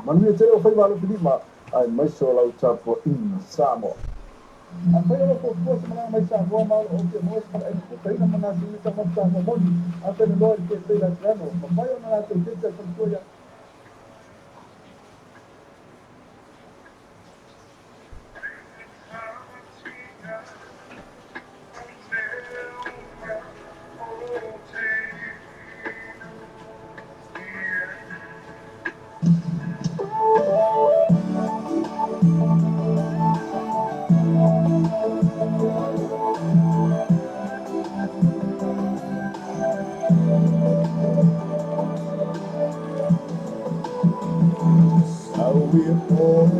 MANUIA te o fai vale filima ai mai so lau tapo in Samoa. A fai o ko ko mana mai Samoa ma o ke mo sa e ko kai na mana si ta mo sa mo moni a te no ke te la grano ma fai ona te te te ko ya. We're all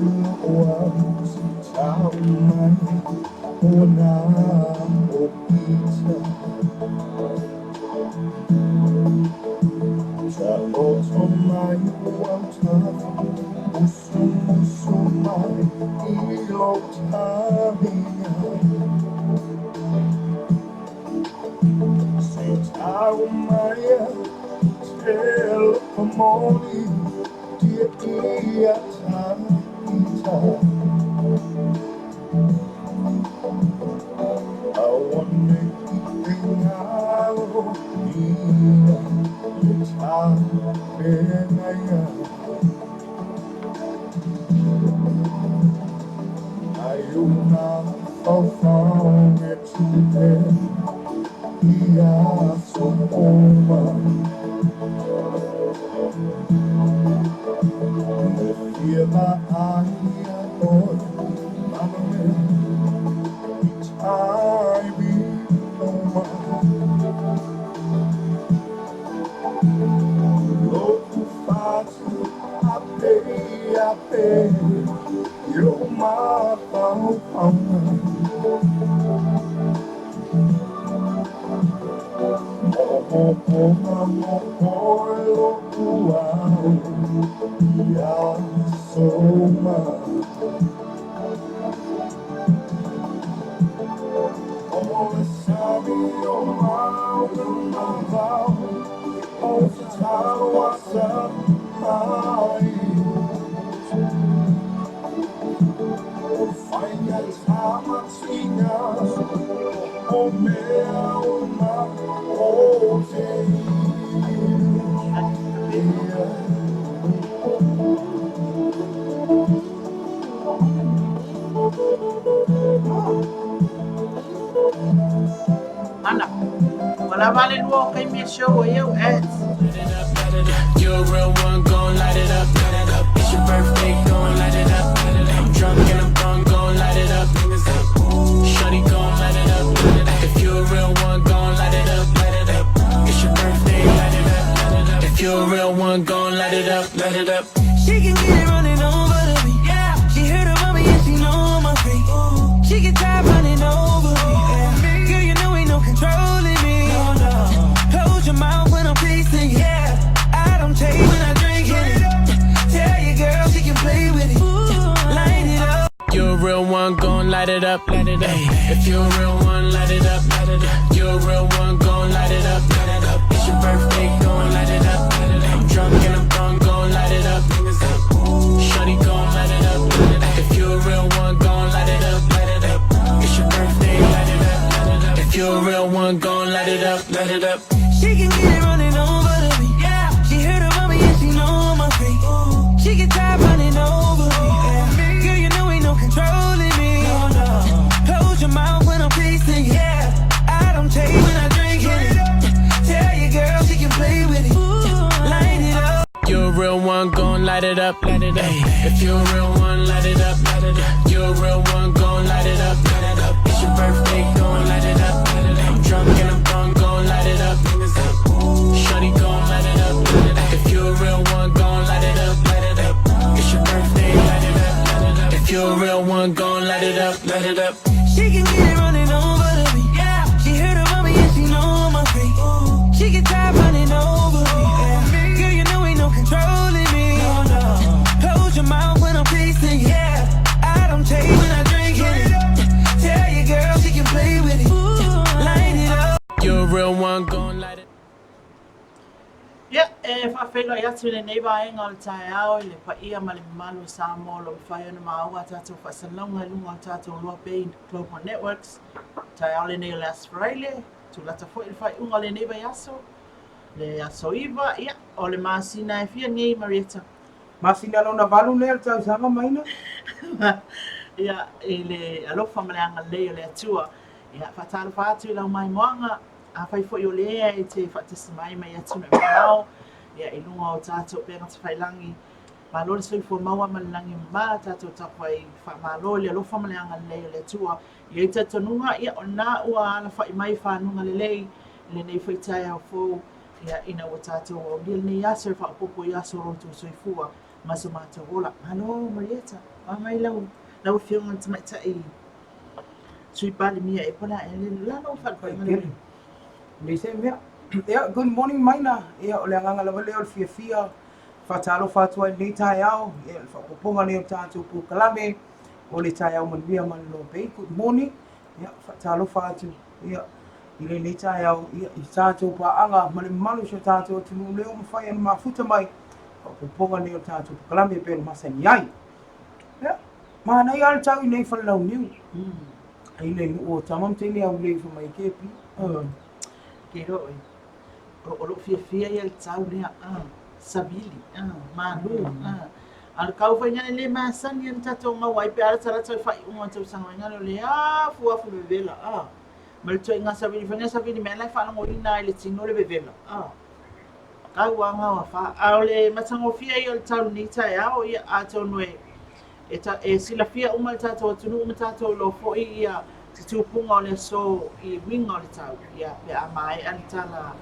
ones, our mind, ona o pizza. Cha o tomai wanta, usu mai ilo tamina. Sit our maya, tell the morning, dia tamita. I want to keep out ayuna aufang etude ia sokoma fiela ania oi mame I be oma loku fatu ape you're my phone. Ana, wala vale luo kay me show eu ads. You're a real one, gon' light it up, light it up. It's your birthday, gon' light it up, light it up. I'm drunk and I'm gone, gon' light it up. Shawty gon' light it up, light it up. If you're a real one, gon' light it up, light it up. It's your birthday, light it up, light it up. If you're a real one, gon' light it up, light it up. She can get it running over to me. Yeah. She heard about me and she know my freak. She get tired running over me. Yeah. Girl, you know ain't no controlling me. No, no. Close your mouth when I'm tasting. Yeah. I don't take when I drink it. Tell your girl she can play with it. Light it up. You're a real one, gon' light it up, light it up. If you're a real one, light it up, light it up. You're a real one, gon' light it up, light it up. It's your birthday, gon' light it up, light it up. I'm drunk and I'm gone, gon' light it up. Shawty gon' light it up, light it up. If you're a real one, gon' light it up, light it up. It's your birthday, light it up, light it up. If you're a real one, gon' light it up, light it up. She can get it running over to me. Yeah. She heard about me and she know my freak. She get tired running over me. Yeah. Girl, you know ain't no controlling me. No, no. Close your mouth when I'm tasting. Yeah. I don't take when I drink it. Tell your girl she can play with it. Light it up. You're a real one, gon' light it up, light it up. If you're a real one, light it up, light it up. You're a real one, gon' light it up, light it up. It's your birthday, gon' light it up, light it up. I'm drunk and I'm gone, gon' light it up. Shawty gon' light it up, light it up. If you're a real one, gon' light it up, light it up. It's your birthday, light it up, light it up. If you're a real one, gon' light it up, light it up. She can get it running over to me. Yeah. She heard about me and she know my freak. She get tired running over me. Yeah. Girl, you know ain't no controlling me. No, no. Close your mouth when I'm tasting. Yeah. I don't take when I drink it. Tell your girl she can play with it. Light it up. You're a real one, gon' light it. Yeah, if I whaikailo i atu le nei vaenga o le TAEAO i le paia ma le malu Samoa lo whai ana maua tātou whasalonga lunga tātou LOABAY Global Networks. TAEAO le nei o le Faraile, tu lata fo i whai unga le nei vai aso. Le aso iwa, ia, o le masina e fia ngai Marieta. Masina lona valu le tau sanga maina. Ia, i le alofa ma le anga lei o le atua. Ia, whatalo whātu i lau mai moanga, a whai fo i o lea i te whatisi mai mai atu me mau. Ia, i lunga o tātou penga te whailangi. Malo le soi fo maua ma le langi ma tātou takwai malo le alofa ma le anga lei o le atua. Ia i tatanunga, ia o nā ua ala whai mai whanunga le lei, le nei whai TAEAO fo. Ia ina o tātou o lia nei aso e whaapopo i aso roto soifua ma so mātou ola. Halo, Marieta, mai lau whionga te mai tai sui pali mia e pona e le lano whakoi ngale. They say, yeah, good morning, maina. Yeah, ole anganga lava leo fia fatalo fatua ni TAEAO. Yeah, whakoponga leo tātou pu kalame. Ole TAEAO MANUIA man LOABAY. Good morning. Yeah, fatalo fatu. Yeah, ile ni TAEAO. Yeah, i tātou pa anga mani malu so tātou tunu leo mawhai anu mafuta mai. Whakoponga leo tātou pu kalame pero masani ai. Yeah, mana i ala tau i nei whalau niu. Ile o tamam tele au lei fa mai kepi. Ke roi. O lo fia i al tau lea. Sabili. Manu. Al kau whai ngane le masani an tatou ngawai pe ala tarata i whai unga tau sanga ngane o le fuafu bevela. Ma le toi ngā sabili whanga sabili mea lai whanango ina i le tino le bevela. Kau anga wa wha. Ao le matango fia i al tau ni TAEAO i a tau noe. E sila fia uma le tātou atunu uma tātou lo fo i ia te tūpunga o le so i winga o le tau. Ia pe a mai antala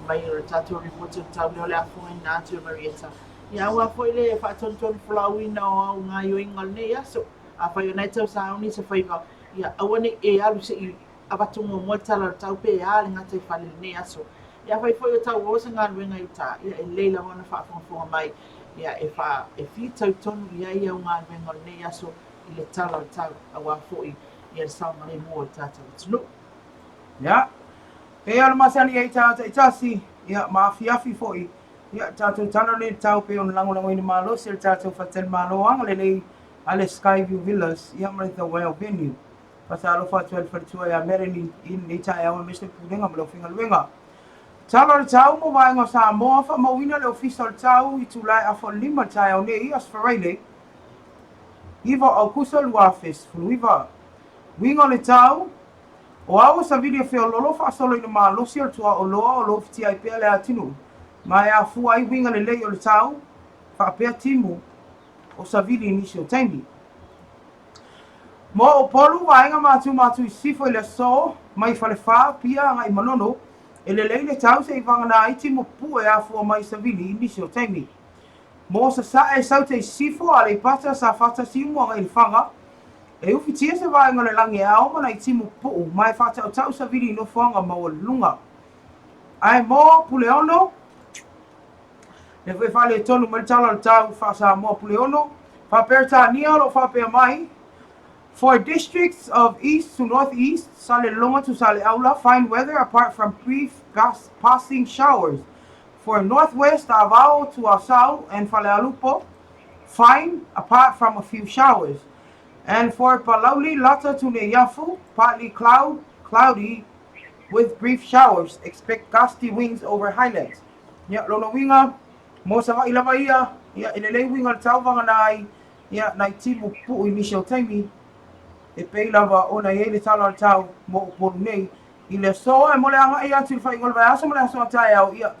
mai o le tātou reporter tau leo le afunga i nātu Marieta. Ia ua fo i le whaatonton flauina o au ngā yoinga le nei aso. A whai o nei tau sauni sa whaiva. Ia awane e alu se i abatungo mo tala o tau pe a le ngata i whale le nei aso. Ia whai fo i o tau osa ngā ruenga i tā. Ia e leila wana whaafonga mai. Ia e fi tau tonu ia o ngā ruenga le nei aso i le tala o tau a wā fo i le saunga le mua o tātou tunu. Ya, pe ala masani ai tātou i tasi. Ya, maafiafi fo i. Ya, tātou tana le tau pe on lango i ni malo se tātou whatel malo anga le nei ale Skyview Villas. Ya, mare the well venue. Pasalo fatu al fartua ya mereni in ni TAEAO e meste pudenga malo finga luenga. Talo le tau mo vaenga Samoa fa mawina le official tau i tulai a fo lima TAEAO nei as Faraile. Iva Aukuso luafes fluiva. Winga le tau o awa sa video feo lolo fa solo ina ma losi al tua o loa o lo fiti ai pea le atinu. Ma e a fu ai winga le lei o le tau fa pea timu o sa video inisio taimi. Mo o polu vaenga matu i sifo i le so mai fale fa pia ngai manono. E le lei le tau se i vanga na iti mo pu e a fu mai sa vili inisio taimi. Mo sa e saute i sifo a le pata sa fata simu a ngai fanga. E ufi tia se vaenga le langi e ao mana i timu pu mai fata o tau sa vili no fuanga ma o lunga. Ai mo puleono. Le fwe fale tonu mai tala le tau fa sa mo puleono. Fa perta nia lo fa pe mai. For districts of east to northeast, sale longa to sale aula, fine weather apart from brief passing showers. For northwest, Davao to Asau and Falealupo, fine apart from a few showers. And for Palauli, Lata to Neyafu, partly cloudy with brief showers. Expect gusty winds over highlands. Ya lono winga, mo sa ilava ia, ya inelei winga tauwanga nai, ya nai timu pu initial taimi. E pei lava ona ye le tala tau mo polu nei i le soa e mole anga ia tu fai ngol vai aso mole aso TAEAO ia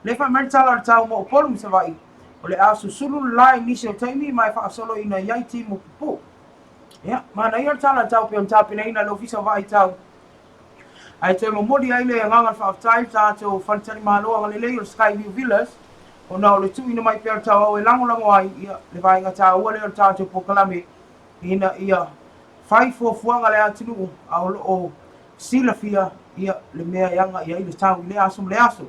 le fa mer tala tau mo polu se vai o le aso sulu lai initial taimi mai fa solo ina yai timu pu ia mana ia tala tau pe on tapi nei na lo fisa vai tau ai te mo modi ai le nganga fa tai tātou fantari malo anga le le o Skyview Villas o na o le tu ina mai pe tau o lango ai ia le vai nga tau o le tātou pokalame ina ia fai fuafuanga le atinu o sila fia ia le mea yanga ia ile tau le aso le aso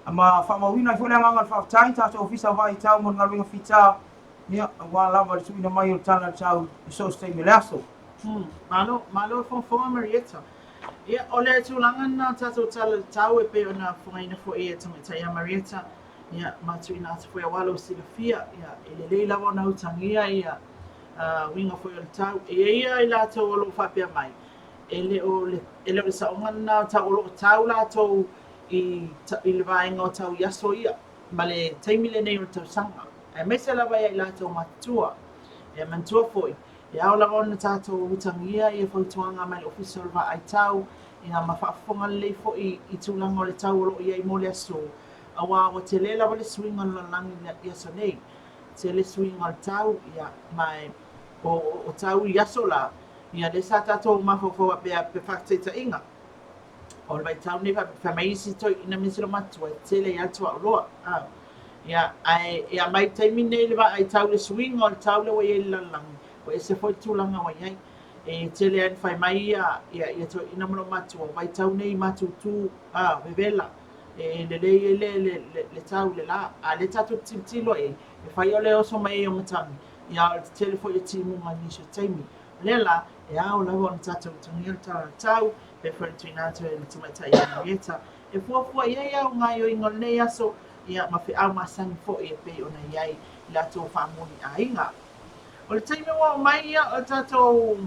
ama fa mawina fo le nganga fa tai tātou ofisa vai tau mo ngaringa fita ia wa lava le tuina mai o tana tau so stay le aso malo fo Marieta ia ole tulanga na tātou tau e pe ona fuaina fo e tanga tai Marieta ia matuina atu foi walo silafia ia ele lei lava na utangia ia winga foi o tau ia i latou o loo faapea mai ele o saʻoga na tau o loo tau latou i le vaega o tau iaso ia ma le taimi lenei o le tausaga e maise lava ia i latou matutua e manatua foʻi e ao lava ona tatou utagia ia fautuaga mai le ofisa o le vaaiatau ia ma faafofoga lelei foʻi i tulaga o le tau o loo iai mo le aso auā ua te lē lava le suiga o le lalagi i aso nei te le suiga o le tau ia mae o tau i aso la ia le sa tatou mafaufau apea pe faafetaʻiga o le vaitau nei faamaisi toʻiina me silo matua tele ia le tuaʻoloa ia mai taimi nei le vaaiatau le suiga o le tau le ua iai le lalagi ua ese foi tulaga ua iai e tele ai fai mai ia toʻiina ma lo matua vaitau nei matutū vevela e lelei le tau le la a le tatou timitilo e fai o le oso mai o matagi ia o le tele foi e timuga nisi o taimi le la e ao lava ona tatou tugia le talatau pe faituina atu e le tamaitaʻi Marieta e fuafua iai au gaioiga o lenei aso ia ma feʻau masagi foʻi e pei ona iai i latou faamuliaiga o le taimi ua o mai ia o le tatou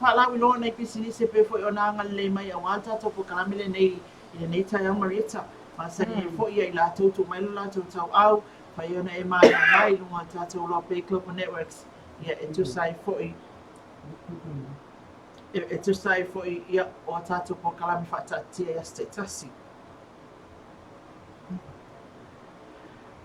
faalaau iloa nei pisinisi pe foʻi ona aga lelei mai auā le tatou pokalami lenei i lenei taeao Marieta masagi foʻi ia i latou tuumailo latou tauau fai ona e mai luga o tatou LOABAY Global Networks ia e tusai foʻi e tusai foʻi ia o a tatou pokalami faataʻatia ia se tasi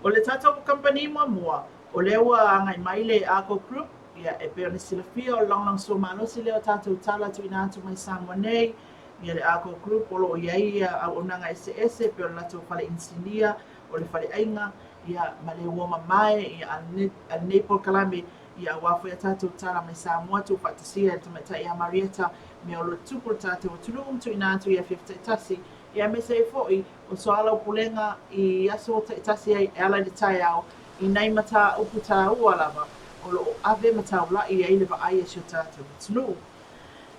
o le tatou company muamua o le ua agai mai le Aukuso Group ia e pe ona silafia o lagolago suamalosi lea o tatou tala tuuina atu mai Samoa nei ia le Aukuso Group o loo iai ia auaunaga eseese pe o le latou faleʻinisinia o le faleʻaiga ia ma le ua mamae ia a lenei polokalame ia auā foi a tatou tala mai Samoa tufaatasia e tamaitaʻi a Marieta me o lo tupu le tatou atunuu tuuina atu ia fefetaʻitasi ia me sei foʻi o soalau pulega i aso taʻitasi ai e ala i le taeao inai mataupu tāua lava o loo ave mataulaʻi ai le vaai esi o tatou atunuu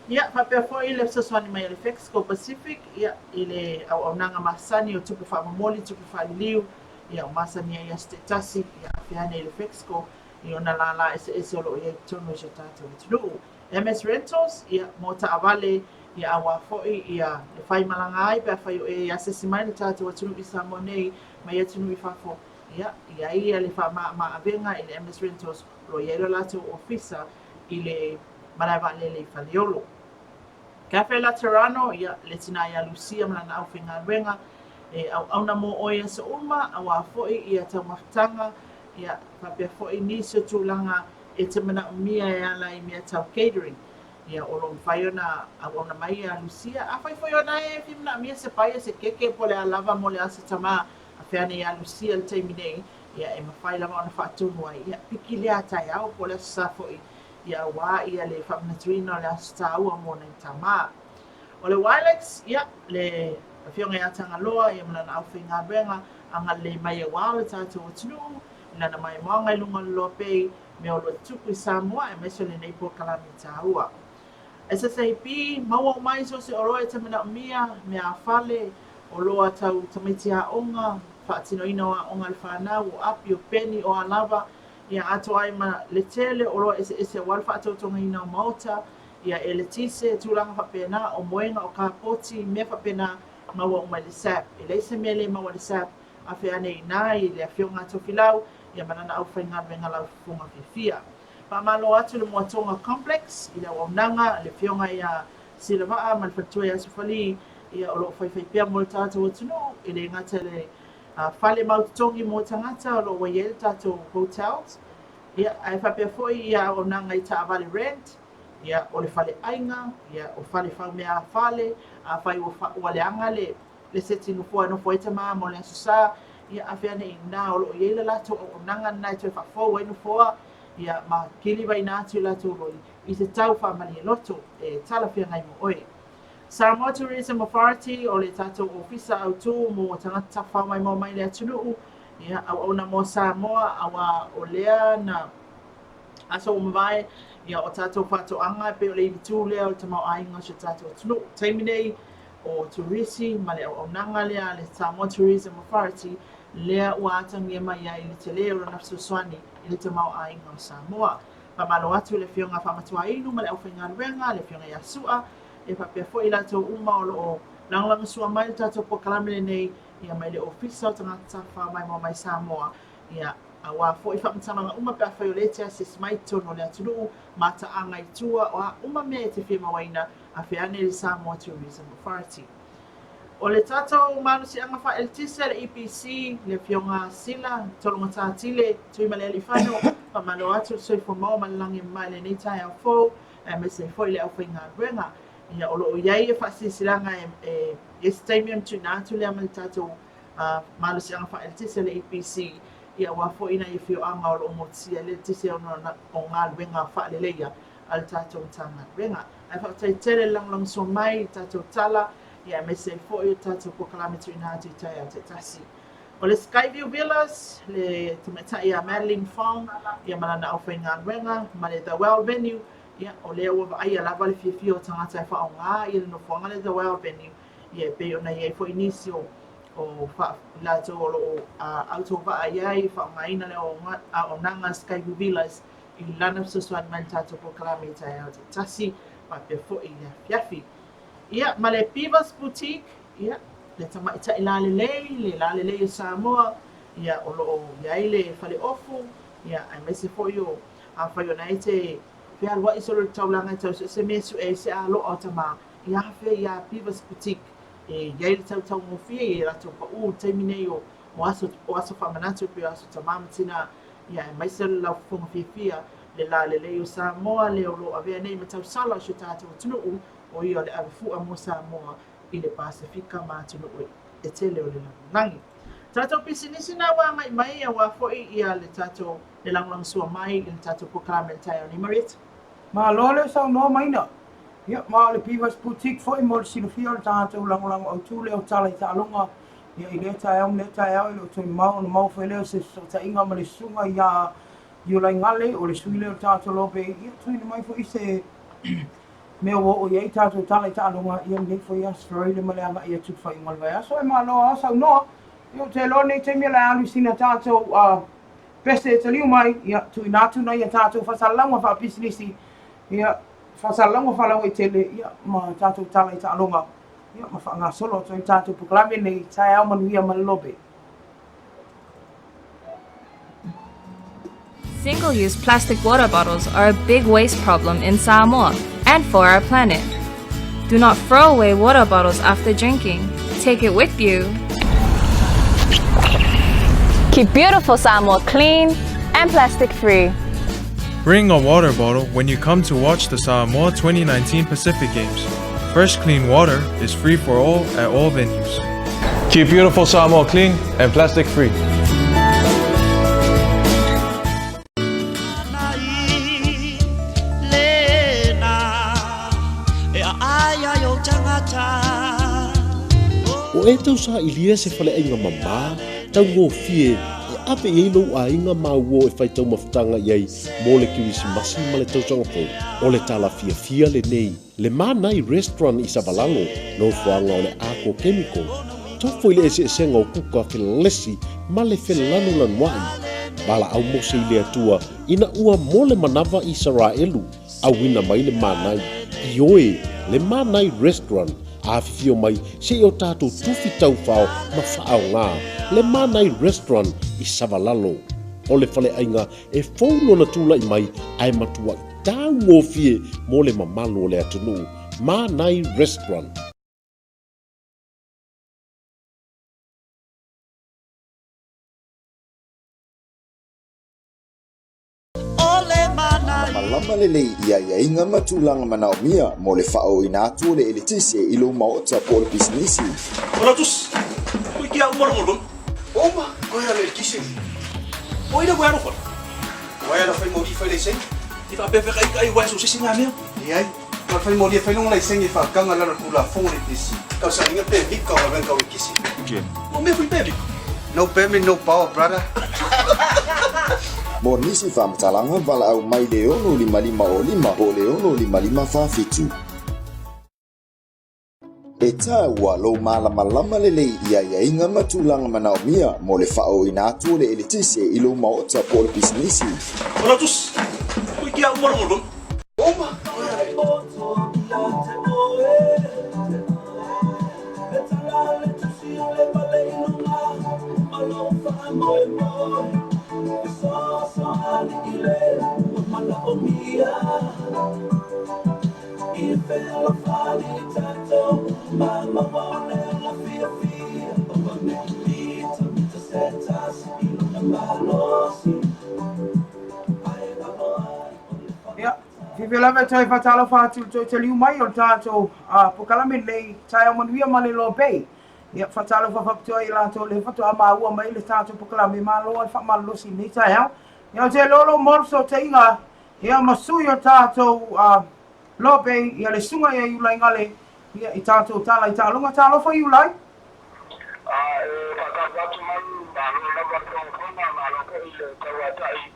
ia faapea foʻi le soasoani mai le Fexco Pacific ia i le auaunaga masani o tupu faamomoli tupu faaliliu ia o masani ai ase taʻitasi ia afeana i le Fexco i ona lala eseese o loo iai tonu esi o tatou atunuu MS Rentals ia mo taʻavale ia auā foʻi ia le fai malaga ai pe afai o e asesi mai le tatou atunuu i Samoa nei mai atunuu i fafo ia ia le faamaavega i le MS Rentals lo iai lo latou ofisa i le manae vaalele i faleolo Cafe Laterano ia le tina ia Lucia ma lana ʻaufaigaluega e auauna mo oia se uma auā foʻi ia taumafutaga ia faapea foʻi nisi o tulaga e te manaʻomia e ala i mea tau catering ia o loo mafai ona auauna mai a Lucia afai foi ona e fimanaʻomia se paia se keke po le alava mo le asa tamā afeana iā Lucia le taimi nei ia e mafai lava ona faatonu ai ia piki lea taeao po le aso sa foʻi ia auā ia le faamanatuina o le aso tāua mo nai tamā o le Wilex ia le afioga iā tagaloa ia ma lana ʻaufaigaluega aga lelei mai auā o le tatou atunuu i lana maemoaga i luga o le LOABAY me o lo tupu i Samoa e maise o lenei polokalami tāua SSAP maua mai so se oroa e te manaʻomia me a fale o loa tau tamaitiaʻoga faatinoina o aʻoga le fanau o api o peni o alava ia ato ai ma le tele o loa eseese auā le faatautogaina o maota ia e le tise tulaga faapena o moega o kapoti mea faapena maua uma i le SAP e leise mea lē maua le SAP afeana inā i le afioga atofilau ia ma lana ʻaufaigaluega laufofoga fiafia faamalo atu le moatoga complex i le auaunaga le fioga ia silavaa ma le faletua iā sofali ia o loo faifai pea mo le tatou atunuu i le gata le fale mautotogi mo tagata o loo ua iai le tatou hotels ia ae faapea foʻi ia auaunaga i taʻavale rent ia o le faleaiga ia o fale faumea a fale afai ua leaga le setinufua e nofo ai tamā mo le aso sā ia afeana inā o loo iai le latou auaunaga lanai toe faafou ai nofoa ia ma kili vaina atu i latou loi i se tau faamali e loto e talafeagai mo oe Samoa Tourism Authority o le tatou ofisa autū mo tagata tafao mai mo mai le atunuu ia auauna mo Samoa auā o lea na aso o mavae ia o tatou faatoʻaga pe o le ilitū lea o le tamaoaiga o se tatou atunuu taimi nei o turisi ma le auaunaga lea le Samoa Tourism Authority lea ua atangia mai ia i le te leo na fesoasoani i le te mau ainga o Samoa. Pamalo atu le fionga whamatuainu ma le aufengaruenga, le fionga iasua, e papea fo i lato uma o loo langlanga sua mai tato po kalamele nei ia mai le ofisa o tangata wha mai mo mai Samoa. Ia awa fo i whamatanga uma pia whaiolete sis mai tono le atunu mata anga i tua o a uma me te whia mawaina a whiane le Samoa Tourism Authority. O le tātou manusi anga wha el tise le EPC le fionga sila tolonga tātile tui male alifano pa malo atu soifo mau malangi mai le nei TAEAO fo me se foi le au whainga ruenga. Ia olo o iai e whasisilanga e stadium tu nātu le amal tātou manusi anga wha el tise le EPC ia wafo ina i whio anga o lo motia le tise o ngā ruenga wha le leia al tātou tanga ruenga. Ai whakatei tere lang so mai tātou tala ia me se fo i tātou po kilometre ina atu i TAEAO te tasi. O le Skyview Villas, le tumetai a Madeline Farm, ia malana au whainga ruenga, ma le The Well Venue, ia o lea ua ai a lava le whiwhi o tangata e wha o ngā, ia le no whanga le The Well Venue, ia pe o na iei fo inisi o wha lato o lo auto vaa iai, wha o ngaina le o nanga Skyview Villas, i lana suswan mai tātou po kilometre TAEAO te tasi, ma pe fo i le fiafi. Ia, ma le Pivas Boutique, ia, le tamaita i lale lei o Samoa, ia o loo iai le whale ofu, ia ai mese fo i o a whai o nei te whea alwa i solo taulanga tau se mesu e se a lo o tama, ia hawhea ia Pivas Boutique, e iai le tau tau ngofia i rato pa teiminei o aso whamanatu pe aso tamamatina, ia ai mese lau whonga whiwhia le lale lei o Samoa, le o lo avea nei ma tau sala o tātou tunuu, o i o le awifua mo Samoa i le Pasifika mātunu e tele o le langi. Tātou pisinisi nā wanga i mai a wafoi ia le tātou le langlang sua mai i le tātou pokalamel TAEAO ni Mariet. Ma lole sau no maina. Ia, ma le Pivas Boutique foi mo le sinofia le tātou langlang au tūle o tala i tālonga. Ia i le TAEAO i le tui mau na mau whaeleo se ta inga ma le sunga ia i o lai ngale o le suile o tātou lope. Ia tui na mai fo i se me o iei tātou tala i tālonga ia nei fo ia Faraile ma le anga ia tuku whai ngalwea. So e ma loa sau noa. Ia te lo nei te mea le alu sina tātou peste e taliu mai. Ia tui nātu na ia tātou whasalanga wha pisinisi. Ia whasalanga whalau i tele ia ma tātou tala i tālonga. Ia ma wha ngā solo tui tātou puklame nei TAEAO MANUIA ma LOABAY. Single-use plastic water bottles are a big waste problem in Samoa and for our planet. Do not throw away water bottles after drinking. Take it with you. Keep beautiful Samoa clean and plastic-free. Bring a water bottle when you come to watch the Samoa 2019 Pacific Games. Fresh clean water is free for all at all venues. Keep beautiful Samoa clean and plastic-free. O e tau sa ilia se whale ainga mama, tau ngō fie, e ape ei lo a inga mau e whai tau mawhitanga iei, mō le kiwisi masi ma le tau sangafo, o le tala fia le nei, le mānai restaurant i Savalalo, no whaanga o le ako chemical, tau fwoi le ese senga o kuka whelesi, ma le whelanu lan wai, bala au mose i le atua, ina ua mō le manawa i Faraile, au wina mai le mānai, i oe, le mānai restaurant, a fio mai se o tātou tufi tau whao ma whao ngā le Mānai restaurant i Savalalo. O le whale ainga e whauno na tūla i mai ai matua i tā ngōwhie mō le mamalo o le atunu. Mānai restaurant. Malama lele ia inga matulanga manaumia mo le whao inatu le elitise ilo maota po le bisinisi. Oratus, oi kia umorolo. Oma, koe ala elitise. Oi da koe anofon. Koe ala whai mori whai leiseng. I wha pepe kai wai so sisi ngā mea. Iai, ma whai mori whai longa leiseng i whakanga lana kula fonga le tisi. Kau sa inga pe vika o venka o ikisi. Okay. O mea whai pe vika. No payment, no power, brother. Mo nisi whamatalanga wala au mai leono 55 o leono 55 whafitu. E TAEAO lo malamalama lelei ia inga matulanga manaomia mo le whaoina atu le elitisi I lo maota po le bisinisi. Ola tus, oi kia umolo. Oma. Ya, vivela ve tai fatalo fatu to liu mai o tato pokalame nei tai manuia male LOABAY. Ya fatalo fa fakto I la to le fato ama ua mai le tato pokalame malo fa malo si nei TAEAO. Ya te lolo morso te inga ya masui o tato LOABAY ya le sunga ya yulai ngale ya I tato tala I talonga talo fa yulai. Fatatu malu malo na batong malo ko ile tawatai.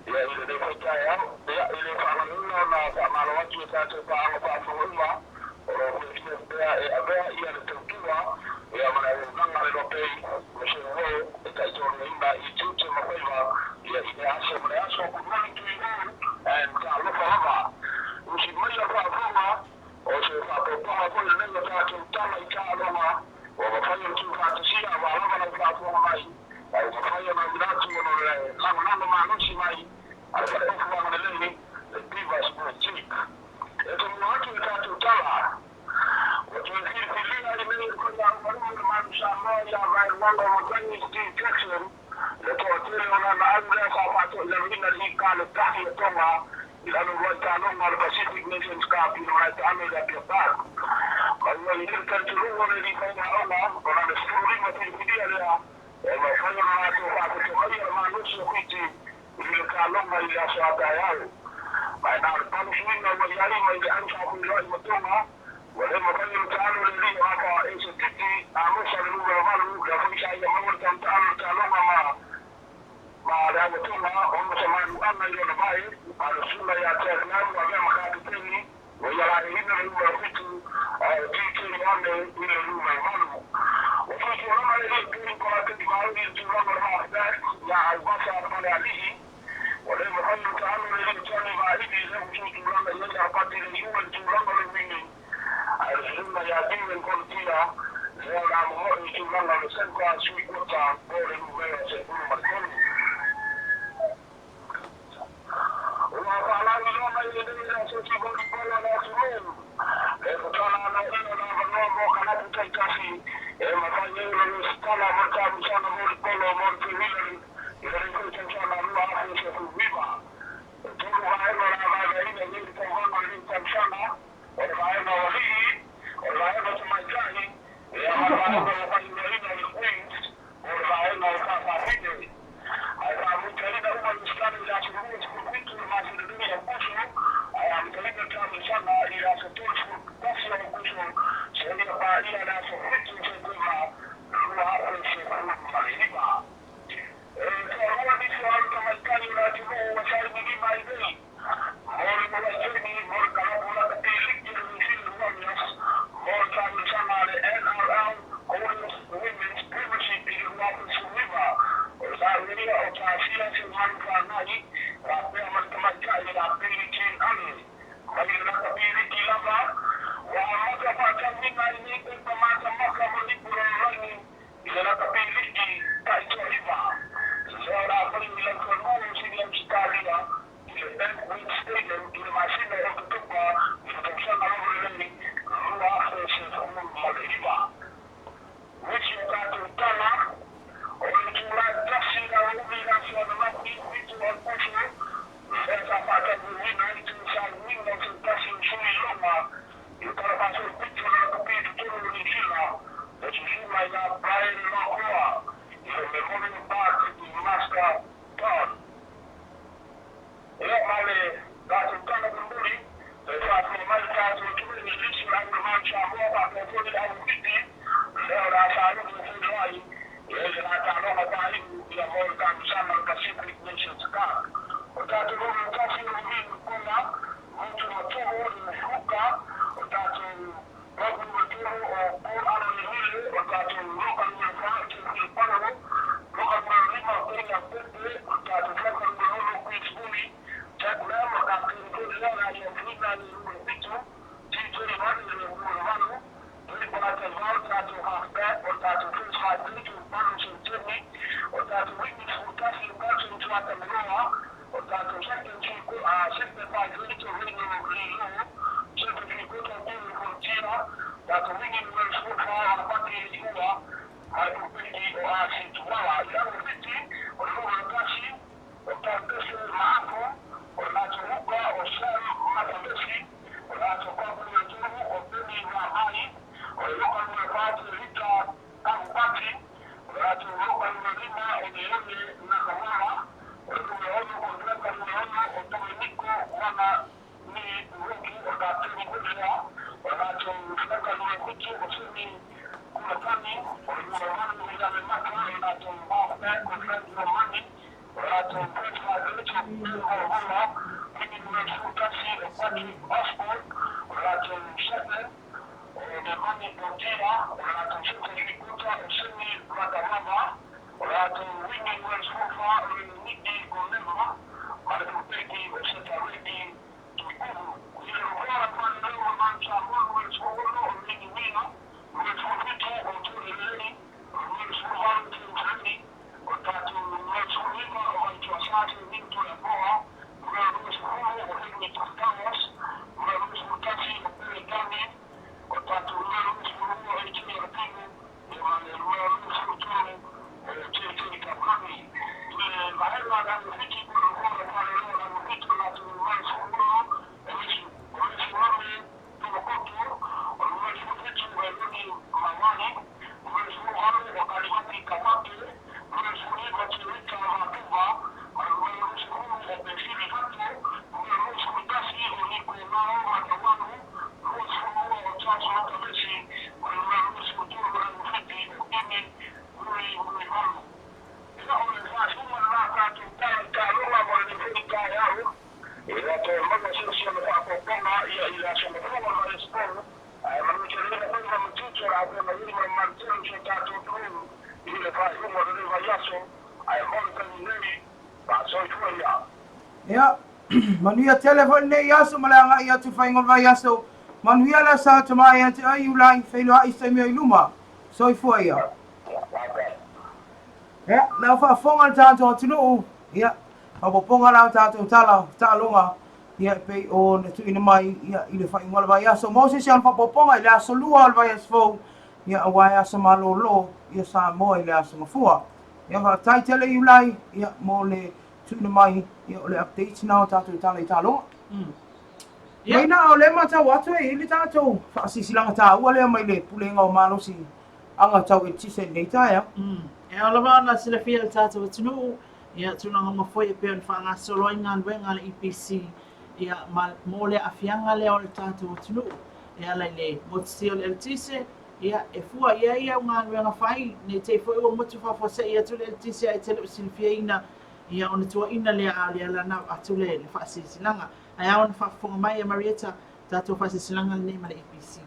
Ya ile ko TAEAO ya ile fangaluno na malo watu tatu pa ang pafuwa oro kufikia abea ya tukiwa ya mana nganga LOABAY mshewo itaitwa imba itutu mapema ya ile aso mreaso kumani tuigo and talo fava usimaya pafuwa o se papopa ko ile ndio tatu tala ikaloma wafanya mtu fatishia wala na pafuwa mai au kufanya na mdatu na mambo maanushi mai alifanya kwa nini the previous politic eto watu tatu tala watu hifilia ile kwa mambo maanushi moja vai wala wafanya distraction leto tele na anga kwa watu ile ni kale tahi toa ila ndio tano na Pacific Nations Cup ni right amega pia kwa hiyo ile kantulo ni fanya ona kwa na stori matilia leo wafanya na watu kwa kutoa maanushi kwiti ile kalonga ile aswata yao baada ya pamoja na yale maisha kwa mtoma wale mafanya mtaano ndio hapa ACT amosha lugha ya malu ya kuisha ya mambo mtaano kalonga baada ya mtoma wanasema ana ile na bai anasema ya TAEAO wa makati teni wala ile lugha ya kitu DK wale ile lugha ya malu wakati wanaona ile kwa wakati baadhi ya albasa pale alihi wale mfano mtaano ile mtani baadhi ya mtu tulanga ile apate ile yule tulanga ile wingi alisema ya dini kontia leo na mmoja tulanga ile sasa sui kota bora lugha ya sekuru markoni wala wala ile ndio sasa kwa na sumu kutana na ile na mambo kana tutaishi mafanya ile stala mtamu sana mori polo mori ile ile kwa na lugha ya kuviva tuko hapo na baada ile ni kwa mambo ni sana wanaona wali wanaona tumajani ya mambo ya ile ni queens wanaona kama hivi hata mtu ile huwa ni stali ya kuruhusu kitu na dunia ya Aukuso mtalipa tamu sana ila sotofu kasi ya Aukuso sheria baadhi ya naso kitu cha kwa hapo ni kwa malipa kwa ni swali kama ikani na timu wa shari milima ile mori mwa chini mori kama kuna ile kitu ni kwa mori tamu sana ile NRL women's premiership ile wapo sumiva Faraile utaashiria sehemu fulani kwa kama kile la pili chini kwa hiyo na pili kilava wa moja kwa jamii ni kwa maka mlipo ndani ile na pili kaito riva sasa hapo ni ile kwa chini ya mshikalia ile bank stadium ile mashine ya kutoka kutoka na ile kwa afisa wa riva which you got to tana Pacific Nations Cup Ya, manuia telefon ne yaso malanga ia tu faingo vai yaso. Manuia la sa tama ia te ai ulai failo ai sai me luma. Soi foi ya. Ya, na fa fonga tanto tunu. Ya, abo ponga la tanto ta longa. Ya pe o na tu ina mai ya ile faingo vai yaso. Moses ya fa ponga ia so lua vai yaso. Ya awai yaso malolo ya sa mo ile yaso mafua. Ya fa tai tele ulai ya mo le tuna mai ia ole updates na o tātou i tala i tāloa. Mai na o le mata watu e ili tātou whaasisilanga tā ua lea mai le pulenga o malosi anga tau e tise nei taia. E alawa na sila fia le tātou atunu ia tunanga mawhoi e peo ni whaanga soloi ngā nuenga le EPC ia mō le afianga lea o le tātou atunu ia lai le motisi o le tise ia e fua ia ngā nuenga whai ne te fo ua motu whawhose ia tu le tise ai tele o silifia ina ia ona tua ina lea a lea lana atu le whaasisilanga. Ai aona whaafonga mai a Marieta tātou whaasisilanga le nema le EPC.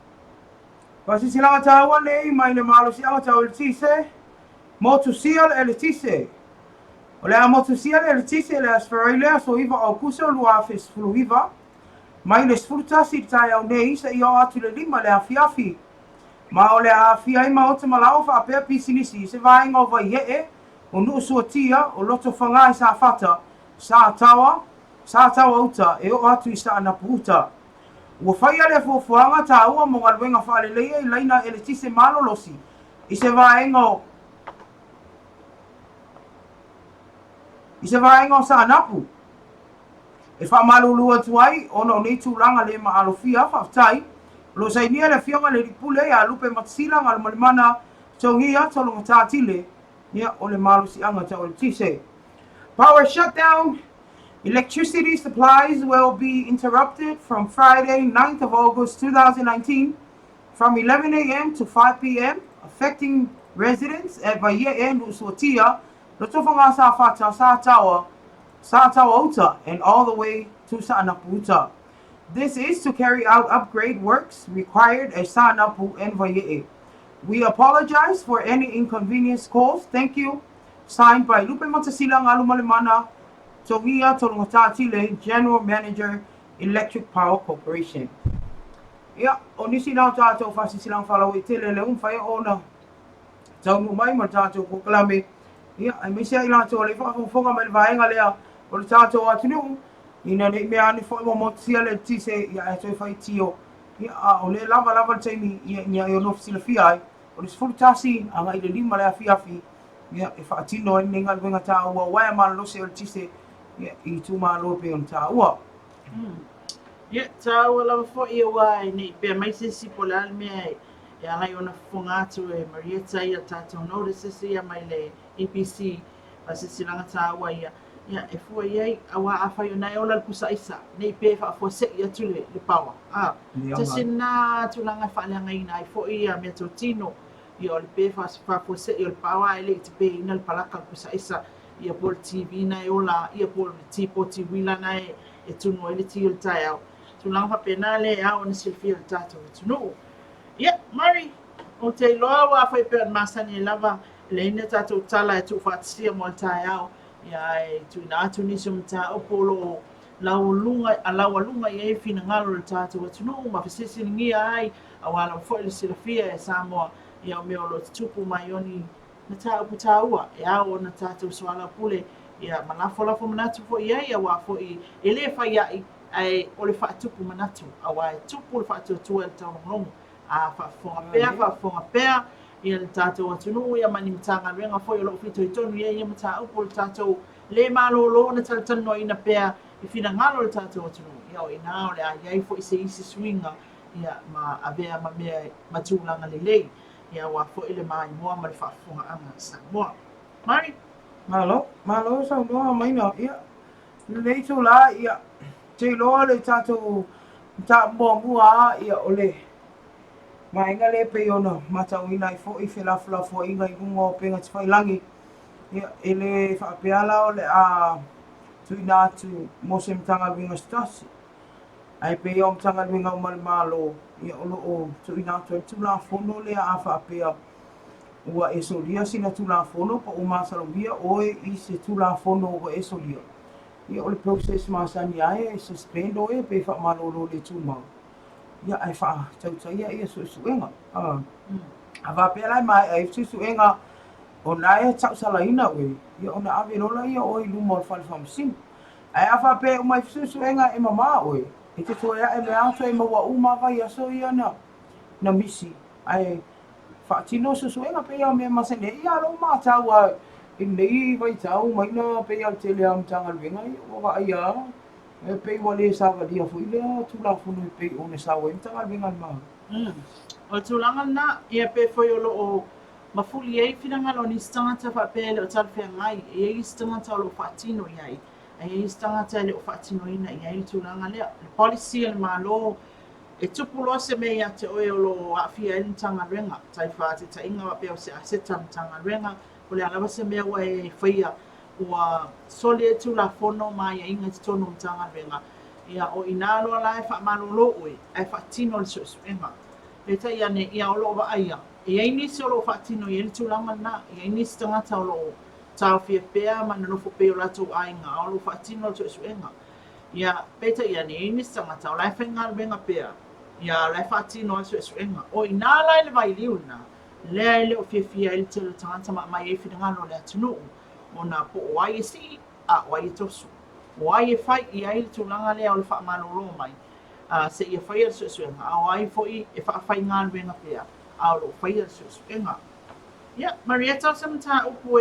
Whaasisilanga tāua nei mai le malosi anga tau le tise. Motu sial e le tise. O le a motu sial e le tise le as Faraile so iwa Aukuso lua fes fulu iwa. Mai le sfurutasi TAEAO nei sa ia atu le lima le afiafi. Ma o le afia ima o te malao wha apea pisinisi se vaenga o vai hee. O nuu suatia o loto whangai sa fata, sa tawa uta e o atu i sa anapu uta. Ua whaia le fuafuanga ta ua mo ngalwenga whaaleleia i laina ele tise malolosi. I se vaenga o sa anapu. E wha malulua tuai, ono nei tūlanga le maalofia whaftai. Lo sainia le fionga le ripule a lupe matsila ngal malimana tongia tolonga tātile. Yeah, ole malusi anga ta ole tise. Power shutdown. Electricity supplies will be interrupted from Friday, 9th of August 2019 from 11 a.m. to 5 p.m. affecting residents at Vaie and Usuatia, Lotofanga Safata, Satawa Uta, and all the way to Sanaputa. This is to carry out upgrade works required at Sanapu and Vaie. We apologize for any inconvenience caused. Thank you. Signed by Lupe Matasilang Alumalimana, Togia Tolongatatile, General Manager, Electric Power Corporation. Ia, o nisi nā tātou whasisilang whalau I tele le whai o na taunu mai ma tātou kukalame. Ia, ai mesi ai nā tō le whakafonga mai le vaenga lea o le tātou atunu. Ina ne mea ani whai mo motia le tise ia e toi whai tio. Ia, o le lava le taimi ia i o nofisi le fia ai. O le sifuru tasi, anga I le lima le afiafi. Ia, e whaatino ai nenga le wenga tā ua wae ma lose o le tise. Ia, I tū mā lope on tā ua. Ia, tā ua lava fo I wai nei pia mai sisi po le almea e alai ona fonga atu e Marieta ia tātou nore sisi ia mai le EPC a sisi langa tā ua ia. Ia, e fua iai awa a whai o nai ola le pusa isa nei pia wha fua se ia tu le pawa. Tasi nā tu langa whaaleanga ina ai fo ia mea tō tino ia o le pia wha fua se ia le pawa e le te pia ina le palaka le pusa isa ia po le TV nai ola ia po le tipo ti wila nai e tunu e le ti o le TAEAO. Tulanga pena le au na silfia le tātou e tunu. Ia, Mari, o te loa wa whai pia masani e lava le ina tātou tala e tu whaatisia mo le TAEAO. Ia e tu ina atu nisi o mta opolo lau alunga i e fina ngalo le tātou e tunu. Ma fisisi ngia ai a wala mfoi le silfia e Samoa. Ia o meo lo tupu mai oni na tā upu tā ua. E au na tātou swala pule. Ia malafo manatu fo ia ia wa fo I ele whai ai ai o le whaatupu manatu a wai tupu le whaatutua le taunongongo a whaafonga pea ia le tātou atunu ia mani matanga renga fo I lo fito I tonu ia mata upo le tātou le malolo na talatano ina pea I fina ngalo le tātou atunu ia o ina o le a iai fo I se isi swinga ia ma avea ma mea matulanga le lei ia wa fo I le mai moa ma le whaafonga anga sa moa. Mari? Malo sa moa maina ia le ito la ia te loa le tātou ta mua ia ole mainga le pe ona matau ina I fo I whelafula fo inga I unga o penga te whailangi ia ele whaapeala o le a tuina atu mose mtanga winga stasi ai pe o mtanga winga o malo ia olo o tuina atu e tula fono le a whaapea ua e solia sina tula fono pa o masalobia oe I se tula fono o e solia. Ia o le process masani ai e suspend o e pe wha malolo le tūmau. Ia ai wha tautai ia suenga. A wapea mai ai suenga o nai tau salaina oe. Ia o na ave rola ia o I luma o whalifamsim. Ai a wapea o mai suenga e mama oe. E te toa e me ato e maua umava ia so ia na misi. Ai wha tino suenga pe ia me masene ia lo mātau ai. I nei vai tau mai na pe al tele am tanga wenga o va ia e pe wale sa va dia fu ile tu la fu no pe o ne sa we tanga wenga ma o tu langa na ia pe foi o mafuli e fina ngalo ni stanga fa pe le o tal fe ngai e stanga ta lo fatino ia e stanga ta le o fatino ina ia I tu langa le policy el malo e tupulo se me ia te o lo afia in tanga wenga tai fa te ta inga pe o se asetam tanga wenga o le alawa se mea ua e whaia ua soli e tu la fono mai a inga te tonu mtanga venga. Ia o inalo ala e wha malolo ue, e wha tino le suenga. E ta ia ne ia o loo wa aia. E ai nisi o loo wha tino i ele tu langa na, e ai nisi tangata o loo tau fia pea ma nanofo peo lato ainga, o loo wha tino le suenga. Ia peta ia ne, e nisi tangata o lai whainga venga pea. Ia lai wha tino le suenga. O inala ele vai liu na. Lea ele o fia ele te le tangata mai e whina ngano le atunu. O na po o ai e si, a o ai e tosu. O ai e whai I ai le tūlanga lea o le wha malolo mai. Se ia whai al suenga. A o ai fo I e wha whai ngān venga pia. A o lo whai al suenga. Ia, Marieta sa mta upu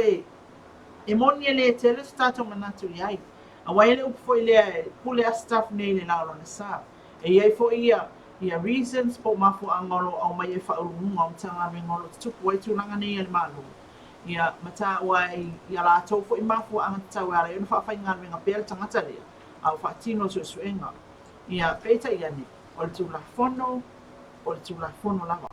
e moni e le tele stato manatu I ai. A wai ele upu fo I lea pule a staff nei le laulo na sa. E iai fo ia reasons po mafu angolo au mai e whaurunga o tanga me ngolo tupu e tūlanga nei e le malu. Ia mata wai ia la tau fo I mafu anga tau ala e wha whai ngā renga pēr tangata lea. Au wha tino suenga. Ia pēta ia ni, o le tūla fono lava.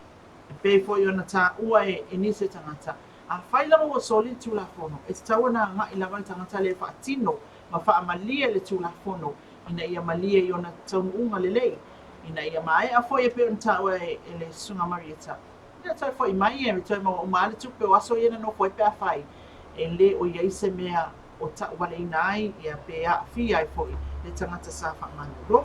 E pē fo I ona tā ua e nise tangata. A whai lama o soli tūla fono. E te tau na ngā I lava tangata le wha tino ma wha amalia le tūla fono. Ina ia malia I ona taunu unga le lei. Ina ia mai a foi e pe on taua e le sunga Marieta. Ina tai foi mai e toi mo umale tupe o aso ia no foi pe a fai. E le o ia se mea o ta wale nai ia pe a fi ai foi le tangata sa fa manu.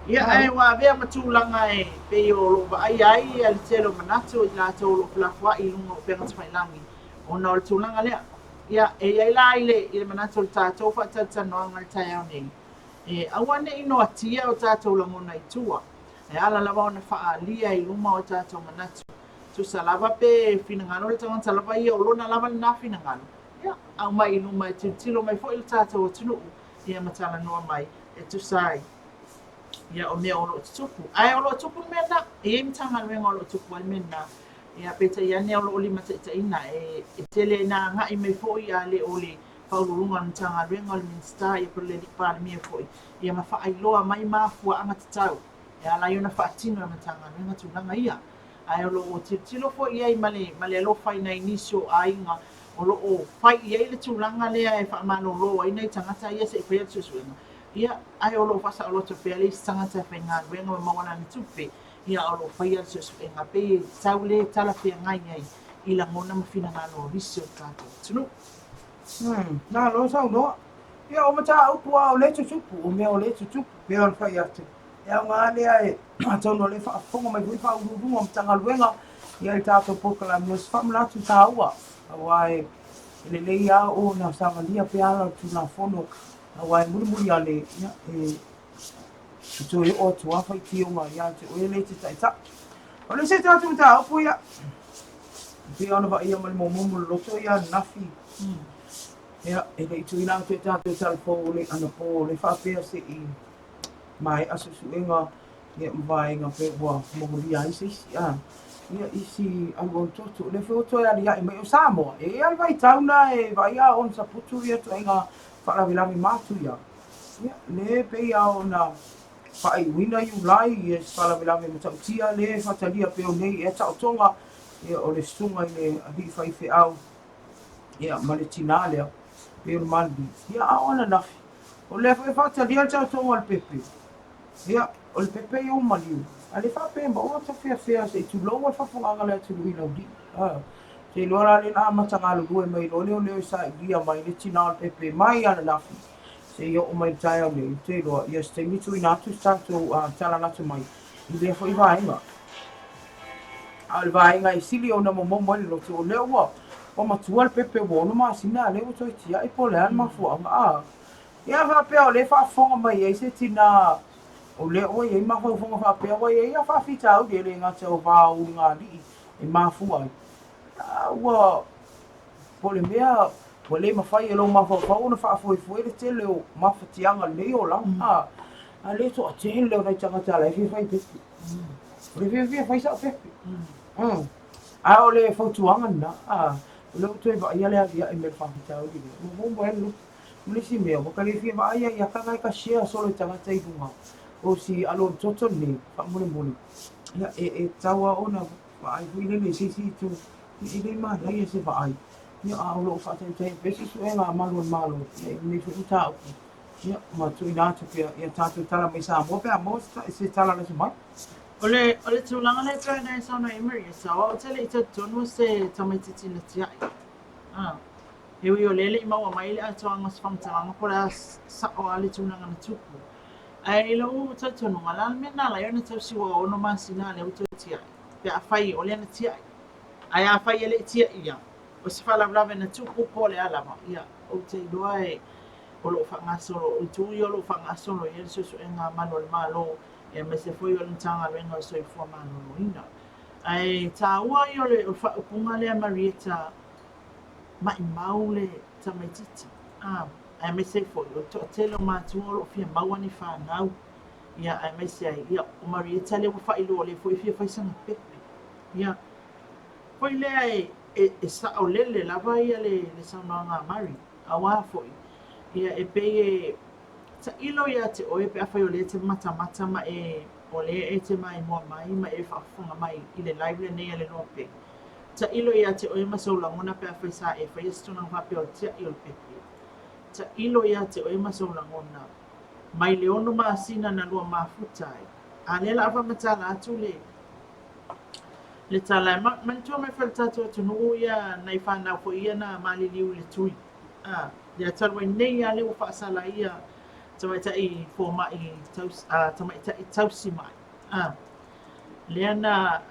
Ia ai wa vea matulanga e pe o lo ba ai al telo manatu I la to lo flafa I lungo pe ngat failangi. Ona o tulanga lea. Ia e ai la ile I manatu o tatou fa tata no ngal TAEAO nei. E awane ino atia o tatou langona I tua. E ala lava ona fa alia I luma o tatou manatu. Tu salava pe finangalo le tanga salava ia o lona lava na finangalo. Ia au mai luma e tilo mai fo il tatou o tunu. Ia matala noa mai e tu sai. Ia o mea o lo tupu. Ai o lo tupu mena. E mtanga luenga o lo tupu al mena. Ia peta ia ne o lo lima ta ina. E tele na ngai me fo ia le o le paulurunga mtanga luenga o le minsta. Ia pere le lipa le mea fo. Ia mawha ai loa mai mafua anga tatau. Ia la iona wha atino e mtanga luenga tulanga ia. Ai o lo o tilo fo ia I male lo fai na inisio a inga. O lo o fai ia I le tulanga lea e wha amano lo. Ai nei tangata ia se iwhea tusuenga. Ia ai o lo fasa o lo te pele sangata fe nga wenga o mawana ni tupe ia o lo fai al so nga pe taule tala fe ngai ai I la mona mafina na lo riso tato tunu na lo sa no ia o mata o pua o le tupu o me o le tupu pe o fai atu ia nga le ai ato no le fa fonga mai wi fa u o tanga luenga ia tato poka mo fa mla tu taua awai le ia o na sa valia pe ala tu na fono awai muri ale ia e tu o tu afa ki o mai ia te o le te ta o le se tu ta o pu ia pe ona va ia mo lo to ia nafi ia e le tu ina te ta fo le ana po le fa pe se I mai asu suenga ia vai nga pe wa mo ria isi ia isi ango to le fo to ia mai o Samoa e ai vai tauna e vai a on sa putu ia to inga para vila mi matu ia le pe ia ona fa I wina you lai e para vila mi matu tia le fa talia pe o nei e ta tonga ia o le sunga le abi fa I au ia malitinale pe o mandi ia a ona na o le fa talia ta tonga le pepe ia o le pepe o maliu ale fa pe mo o ta fe se tu lo fa fonga le tu wi lo di se lo la le na matanga lo e mai lo le sa dia mai le tina le pepe mai ana na se yo o mai TAEAO le te lo ia ste mi tu ina tu sta tu tala na tu mai I le fo I vai ma al vai ngai sili ona mo lo tu le o ma tu al pepe wo no ma sina le o to tia I po le al ma fu ia fa pe o le fa fonga mai e se tina o le o ye ma fo fonga fa pe o ye ia fa fita o le nga te o va u nga di e ma fu ai wa po le mea po le ma fai lo ma fo ona fa fo le te le o ma fa tianga le o la a le to te le o na tanga tala fi fai pe le fi fai sa pe a o le fo tuanga na le to e va ia le ia e me fa fita o di mo bueno Mulisi mea, mo kale fia va ia ia kanga ka share solo tanga tai bunga. O si alo toto ni, pa mole. Ia e tawa ona va ai fui le si tu. I le ma la ia se va ai. Ia a lo fa tai pesi su nga malo. Ia ni fu ta. Ia ma tu ina tu pia ia tatu tala mai sa mo pe mo se tala le ma. ole tulanga le tra na sa na emery sa o tele ita tonu se tamatiti le tia e wi o lele I maua mai le atoanga sfamtanga po la sa o ale tunanga na tupu. Ai lo tonu ala mena la yona tau siwa o no masina le uto tia. Pe a fai o le na tia. Ai a fai le tia ia. O se fala blava na tupu po le ala ma ia o te doai o lo fanga solo o tu yo lo fanga solo ye so enga manual malo e me se foi o ntanga lenga so I fo mano ina. Ai taua yo le o fa punga le Marieta mai maule tamatiti ai me se foi o telo matu o fia mawani fa nau ia ai me se ia o Marieta le fa ilo le foi fia fa sana pepe ia foi le ai e sa o lele lava ia le sa nga mari awa foi ia e pe ta ilo ia te o e pe fa le te mata ma e o le te mai mo mai ma e fa funga mai I le live le nei le no pe ta ilo ia te o ma so la ngona pe fa sa e fa yesto na fa pe o te ilo pepe ta ilo ia te o ma so la ngona mai le ono ma sina na lua mafutai a le la fa mata la tu le tala man tu me fa tatu tu no ia na fa na fo ia na mali liu le tui le atalwa nei ale o fa sala ia tamaitaʻi fomaʻi tamaitaʻi tausi mai lea na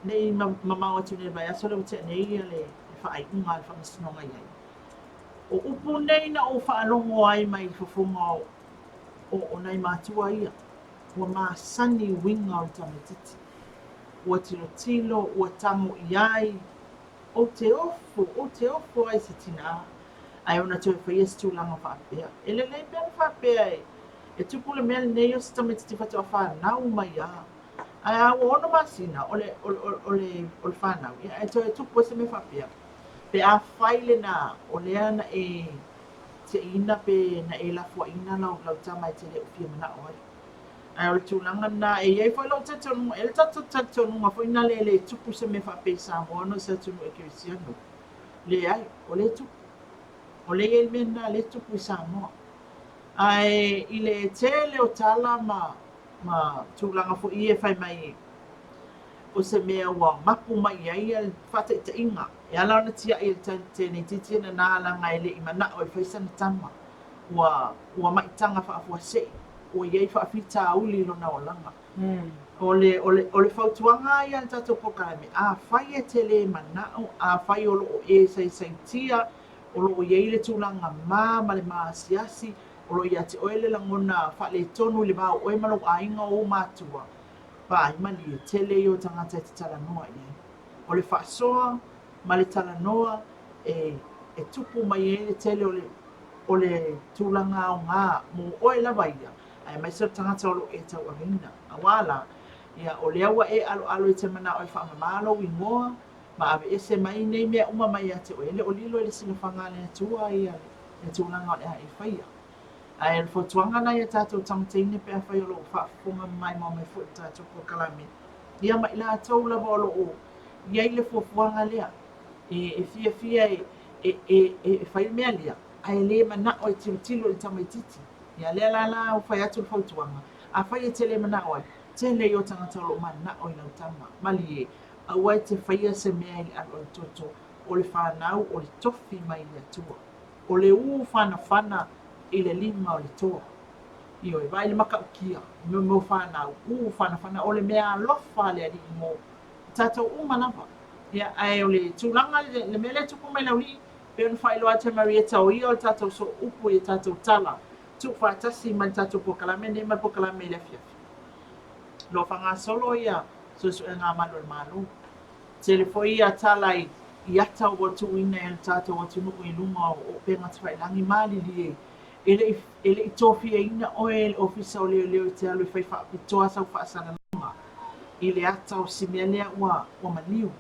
neʻi mamau atu nei vai aso le ua teʻanei le faaiʻuga a le faamasinoga i ai o upu nei na o faalogo ai mai fofoga o nai matua ia ua masani uiga o le tamaitiiti ua tilotilo ua tago i ai o te ofo ai se tinā ae ona toe faia se tulaga faapea e lelei pea le faapea e tupu le mea lenei o se tamaitiiti fatoa fanau mai a ae auaona masina o le fanau ia e toe tupu se mea faapea pe a fai lena o lea na e teʻina pe na e lafuaʻina lau tama e tele ʻufia manaʻo ai ae o le tulaga na e iai foi lou talitonuga e le talitonuga foi na le tupu se mea faapea Samoa no se atunu ekilesiano leai o le tupu o le iai mea na le tupu i Samoa ae i le tele o tala ma tulaga foʻi e fai mai o se mea ua mapu mai ai le faataʻitaʻiga e ala ona tiaʻi le tenei titi na nalaga e leʻi manaʻo e faisana tama ua maʻitaga faafuaseʻi ua iai faafitauli i lona olaga o le fautuaga ia le tatou pokalame afai e tele manaʻo afai o loo e saisaitia o loo iai le tulaga ma le masiasi o loo iā te oe le lagona faaletonu i le vaoʻoe ma lou aiga o ou matua paimali e tele i o tagata e te talanoa i ai o le faasoa ma le talanoa e tupu mai ai le tele o le tulaga aogā mo oe lava ia ae mai se o tagata o loo e tauʻageina auā la ia o lea ua e aloalo i te manaʻo e faamamālou igoa ma ave ese mai nei mea uma mai iā te oe le o lilo i le silafaga le atua ia le tulaga o le a e faia ae le fotuaga na ia tatou tamateine pea fai o loo faafofoga mai mau mai foʻi tatou pokalame ia mai latou lava o loo iai le fuafuaga lea e fiafia e fai mea lea ae lē manaʻo e tilotilo i le tamaitiiti ia lea lala o fai atu le fautuaga afai e tele manaʻo ai tele i o tagata o loo manaʻo i lautama mali aua e te faia se mea i le alo i toto o le fanau o le tofi mai i le atua o le fanafana i le lima o le toa io e vai le makaukia mo fanau fanafana o le mea alofa le alii mo tatou uma lava ia ae o le tulaga le mea le tupu mai laulii pe ona faailoa te marieta o ia o le tatou so upu i tatou tala tuufaatasi ma le tatou pokalame nei ma le pokalame i le afiafi lo fagasolo ia suʻesuʻega malo le malo tele foi ia tala i ata ua tuuina e le tatou atunuu i luga o pega te failagi malili e leʻi tofiaina oe le ofisa o leoleo i te alu i fai faapitoa sau faasalaloga i le ata o simea lea ua maliu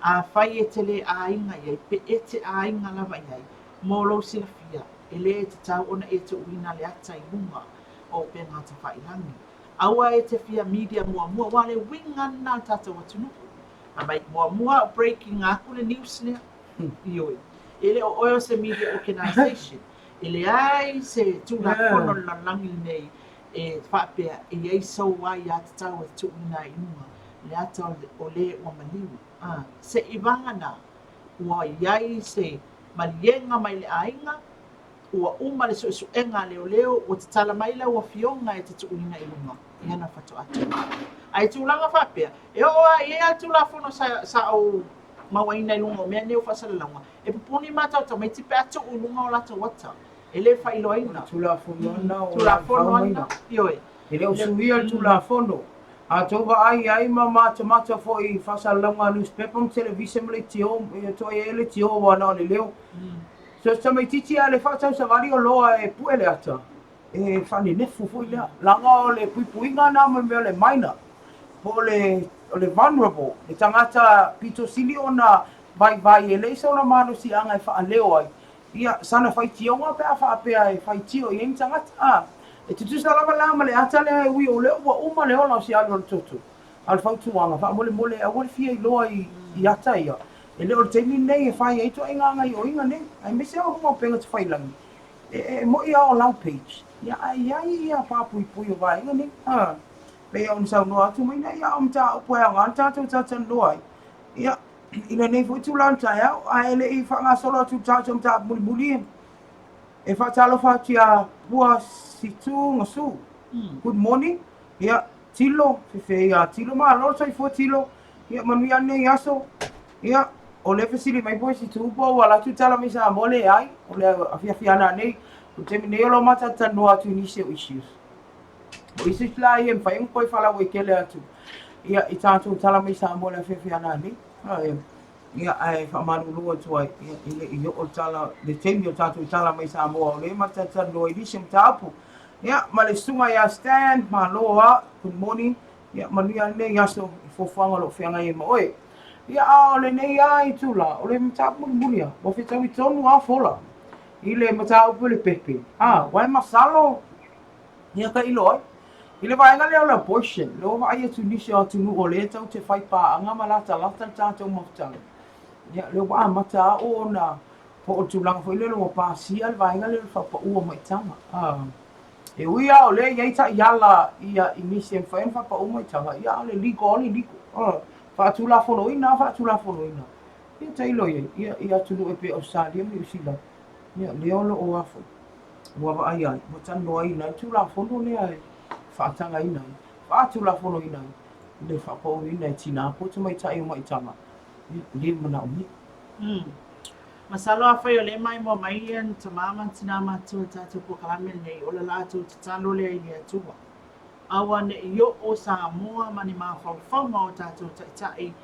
afai e tele aiga iai pe e te aiga lava i ai mo lou silafia e lē tatau ona e tuuina le ata i luga o pega te failagi aua e te fia media muamua ua le uiga na le tatou atunuu amai muamua o breaking aku le news lea ioi e le o oe o se media organisation e leai se tulafono lalagi lenei e faapea e iai sou ai iā tatau e tuuina ai luga le ata o lē ua maliu seʻi vagana ua iai se maliega mai le aiga ua uma le suʻesuʻega a leoleo ua tatala mai lau afioga e te tuuina i luga ia na fatoʻatu ae tulaga faapea e oo ai ai tulafono saʻou mauaina i luga o mea nei o faasalalauga e pupuni matau tamaiti pe atuu i luga o latou ata e lē faailoaina tulafono ana ioe e le usuia le tulafono a tou vaai ma matamata foʻi faasalalauga newspaper ma television ma le tio e toe e le tio ana o le leo so tamaitiiti a le faatausavali o loa e puʻe le ata e faanenefu foʻi lea laga o le puipuiga na ma mea le maina po o le vulnerable le tagata pitosili ona vaivai e leʻi se ona malosiaga e faaleo ai ia sana faitioga pe a faapea e faitio i ai tagata e tutusa lava la ma le ata lea e ui o lea ua uma le ola o se alu o le toto a le fautuaga faamolemole aua le fia iloa i ata ia e lē o le taimi nei e fai ai toʻaigaga i oiga nei ae me se auaga o pega te failagi e moʻi a o lau page ia aiai ia papuipui o vaega nei pea ona saunoa atu maina ia o mataupu e aga le tatou tatanaloa ai ia i lenei foʻi tulauna taeao ae leʻi faagasolo atu tatou matapumulimuli E whaatalo whaatia pua situ ngasu. Good morning. Ia tilo, fefe ia tilo maa lor sai fua tilo. Ia manuia ne yaso. Ia o le fesili mai poe situ po wala tu tala mai sa mole ai. O le afiafiana nei. O te mine olo mata tanua tu nise o issues. O issues la ia mwhaing koe whala wekele atu. Ia i tātou tala mai sa mole afiafiana nei. Ia ai whamarurua tuai. Ia i o tala, le temi o tātou tala mai sa moa. O le mata tanua i nise mtaapu. Ia, ma le sunga ia stand, ma loa, good morning. Ia, manuia ne yaso, i fofanga lo whianga i ma oe. Ia, o le nei ai tula, o le matapu mulia, o whetau i tonu a fola. I le matapu le pepe. Wai masalo, ia ka ilo ai. I le vaenga leo le abortion, leo wa aia tunisia o tunu o le tau te whaipa, anga malata lata tātou maftanga. Ia, leo wa mata o na, po o tūlanga fo i leo wa pāsia, le vaenga leo whapa ua maitanga. E uia o le iai ta iala ia inisi en whaen whapa o maitanga, ia o le liko o le liko. Whaatula wholoina, whaatula wholoina. Ia ta ilo iai, ia tunu e pe o sālia mi usila. Ia, leo lo o afo. Ua wa ai ai, wa tanoa ina, tula whono lea e. Whaatanga ina e. Whaatula wholoina e. Le whapa o ina e tina, po tu mai ta i o maitanga. Le mana o mi. Masalo a whai o le mai mo mai ian ta mama tina mātua tātou po kalamel nei o le lātou te talo lea i lea tua. Awa ne i o Samoa mani maa whawhawma o tātou taitai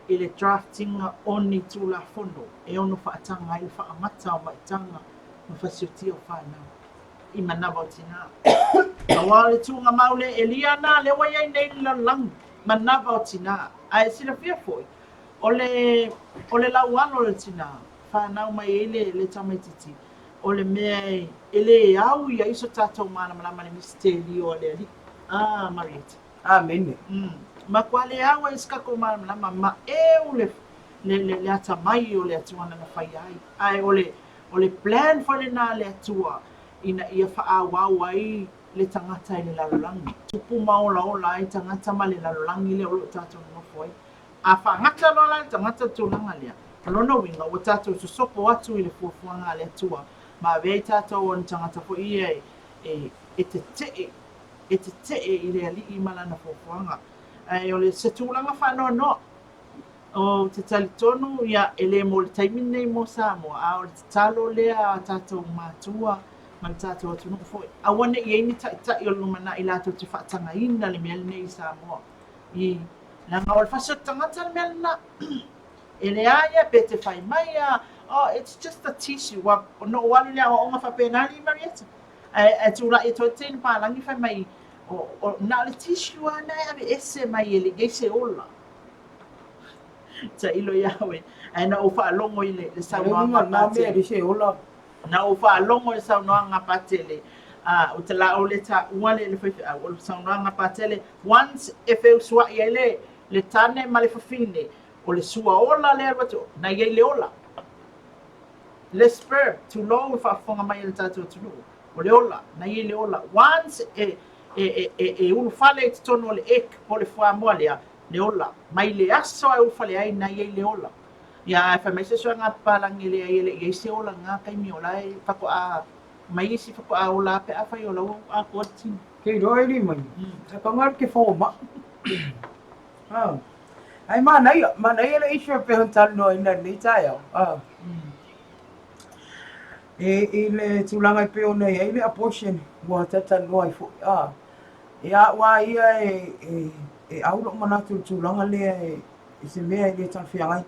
i le drafting o ni tūla whono e ono whaatanga i whaamata o maitanga ma whasioti o whanau i manawa o tina. Awa le tūnga maule e lia nā le waiai nei lalang manawa o tina. A e sila fia foi o le lauano le tina. Whanau mai ele le tamaititi o le mea ele au ia iso tātou mana malama le misteri o le ali. Marieta. Amen. Ma kwa le au e skako mana malama ma e le ata mai o le atuana na whai ai. Ai o le plan for le nā le atua ina ia whaawau ai le tangata i le lalulangi. Tupu maola ola ai tangata ma le lalulangi le olo tātou nofo ai. A whaangata lola le tangata tūlanga lea. Lona winga o tātou su sopo atu i le fuafuanga le atua. Ma vei tātou o ni tangata po ia e te tee i le ali i malana fuafuanga. O le se tūlanga whanau no. O te talitonu ia e le mo le taimin nei mo Samoa. A o le talo lea tātou mātua ma le tātou atu nuku foi. A wane i eini tai o lumana i lātou te whaatanga ina le mea nei Samoa. I langa o le whasio tangata le mea na. Ele aia pe te whai mai it's just a tissue. No wali lea o onga whapenari Marieta. E tūra e toi tēne pālangi whai mai. O na le tissue ana e ave ese mai ele geise ola. Ta ilo iawe. E na o whaalongo i le saunoanga patele. Na o whaalongo i saunoanga patele. O te la o le ta uale le whaifi. O le saunoanga patele. Once e wheu sua i le tane ma le whawhine. O le sua ola le awato, na iei le ola. Le spur, tu lo whaafonga mai le tātou tunu. O le ola, na iei le ola. Once e ulu whale te tono le ek, po le whaamua lea, le ola. Mai le aso e ulu whale ai, na iei le ola. Ia, e whamaise sua ngā pālangi lea iei se ola ngā kaimi ola e whako a, mai isi whako a ola pe a whai ola a kuatin. Kei roi ni mai, sa kangar ke whoma. Ai mana ia le isyo pe hontal no ina ni TAEAO. E le tulanga pe ona ia le abortion wa tata no ai fo. Ia wa ia e aulo mana tulanga le se mea le tan fianga.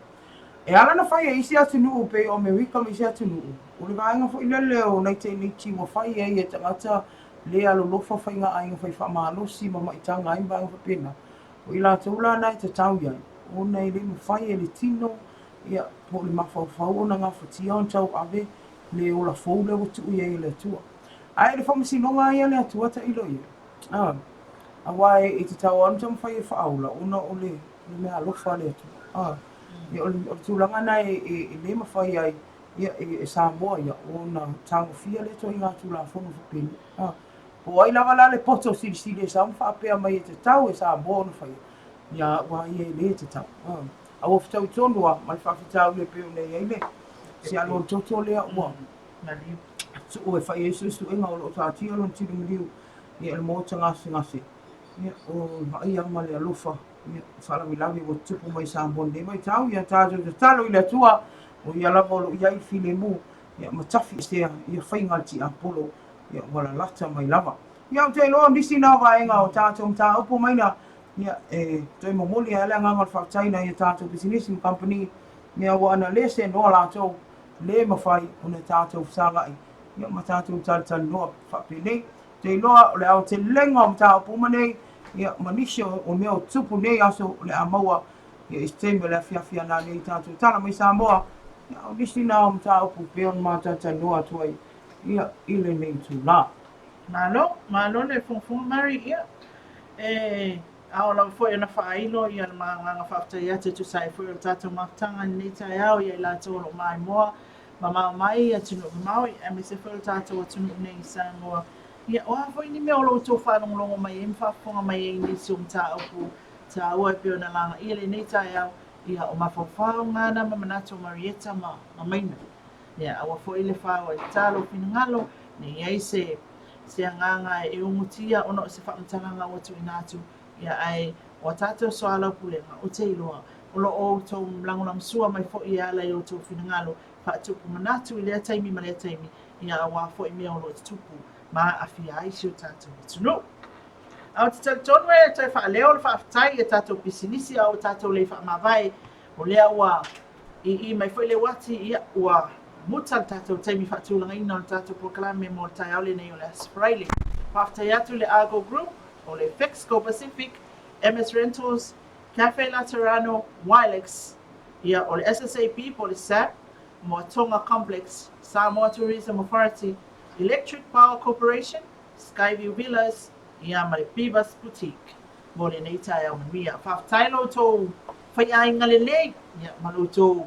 E ala na fai isi atu nu pe o me wika mi isi atu nu. O le vaenga fo ina le o nai te ni ti mo fai e tangata le alo lofa fai nga ai fai fa malo si mama itanga ai ba fa pena. O ila tula na te tau ia. O nei le mawhai e le tino, ia po le mawhawhau o na ngā whatia on tau ave, le o la fau le o tuu ia i le atua. Ai le whamasinonga ia le atua ta ilo ia. A wai e te tau anu tam whai e whaaula, ona o le mea alofa le atua. Ia o le tūlanga na e le mawhai ai, ia e Samoa ia, o na tango fia le to i ngā tūla whono whapini. Po ai lava la le poto siri e sa mwhapea mai e te tau e Samoa na whai. Ia wa ia le te tau. A o fitau tonua, mai whawhitau le peo nei ai le. Si alo toto lea ua. o e whai esu inga o lo tātia lo tiri miliu. Ia le mōta ngasi. Ia o mai ama le alofa. Ia whalamilawi o tupu mai Samoa ne mai tau. Ia tātou te talo i le tua. O ia lava lo iai file mu. Ia matafi stea. Ia whaingalti a polo. Ia wala lata mai lava. Ia o te loa nisi nā waenga o tātou mta upo maina. Ia toi momoli a ele ngangal whaktaina ia tātou business company. Ia wana lese noa lātou. Le mawhai o ne tātou whangai. Ia ma tātou tātou noa whapinei. Te loa o le au te lenga o mta upo manei. Ia manisha o mea o tupu nei aso le amaua. Ia isteme le fiafia nā nei tātou tala mai Samoa. Ia o nisi nā o mta upo peon ma tātou noa tuai. Ia ile nei tu la. Malo le fonfon mari ia. Ao la foi na whaino ia na nganga whaftai ate tu sai foi o tātou maftanga ni TAEAO ia la tō lo mai moa. Ma mai ia tunu maui e me se foi o tātou atunu nei Samoa. Ia oa foi ni mea o lo tō whanonglongo mai e mwhafonga mai e ni si o mta upu ta ua e pio na langa ia le nei TAEAO ia o mawhawhao ngana ma manato Marieta ma maina. Ia awa foi le whao e tālo finangalo ni ei se anganga e umutia ono se whaamtaranga watu inatu. Ia ai o tātou soala pulenga o te iloa o lo o tō mlangulang sua mai fo ia ala i o tō whinangalo whaatupu manatu i lea taimi ma lea taimi ia awa fo i mea o lo te tupu ma awhia ai si o tātou tunu. Au te tonu e tai whaaleo le whaafitai e tātou pisinisi au tātou le whaamawai o lea ua i mai fo i le wati ia ua mutal tātou taimi whaatulanga ina o tātou proklame mo TAEAO le nei o le Faraile. Whaafitai atu le Argo Group o le Fexco Pacific, MS Rentals, Cafe Laterano, Wilex, ia o le SSAP po le SAP, mo Tonga Complex, Samoa Tourism Authority, Electric Power Corporation, Skyview Villas, ia ma le Pivas Boutique, mo le nei TAEAO MANUIA. Whaafitai lo tō whaiainga le lei, ia ma lo tō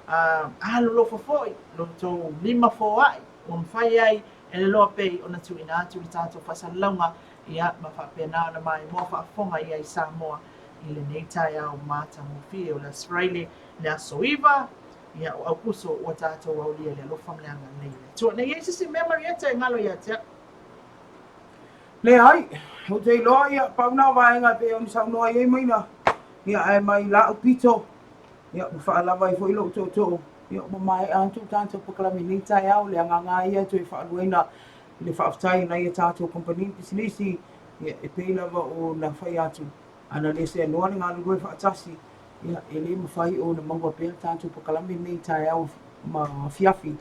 alo lo fofoi, lo tō lima foai, o mwhai ai e le LOABAY o na tuina atu i tātou whasalaunga, ia ma whapena na mai mo whaafonga ia i Samoa i le nei TAEAO mata mo fie o le Faraile le asoiva ia o Aukuso o tātou au lia le alofa mleanga nei le tua. Nei eisi si mea Marieta e ngalo ia tea. Le ai, o te iloa ia pauna waenga pe o ni saunoa iei maina. Ia e mai la o pito. Ia o whaalawa i fo ilo tō. Ia o mai antu tātou pakalami nei TAEAO le anganga ia tu i whaaluena le whaafitai na ia tātou kompani pisilisi ia e peilawa o na whai atu. Ana le se anoa ni ngā luroi whaatasi ia e le mawhai o na maua pēr tātou pakalami nei TAEAO ma fiafi